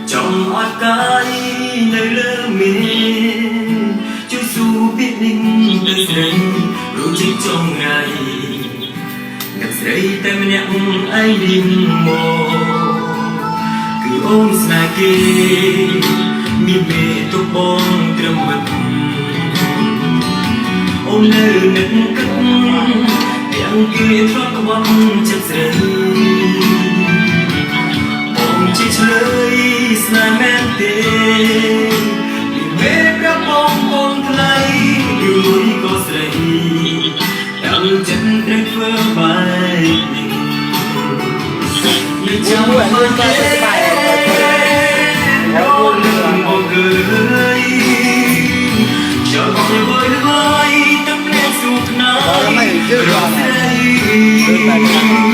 trong ác cái nơi lỡ miềnជួយស៊ូពីនឹងទៅស្រីរួចជាចងថ្ងៃអ្នកស្រីតែម្នាក់ឯងរៀងមកគឺអូនស្នេហ៍គេមានមេទុកបងត្រឹមមិនអូននៅនឹកគិតទាំងគេធ្លាប់ក្បត់ចិត្តស្រីបងជាឆ្លើយស្នេហ៍មែនទេមេប្របងបងថ្លៃយូរក៏ស្រីតាំងចិត្តត្រូវធ្វើបាយនេះចាំមើលតែស្បែកអូននឹងមកគឺចូលមកលើលើទឹកភ្នែកស៊ូខ្នើយរស់ស្រី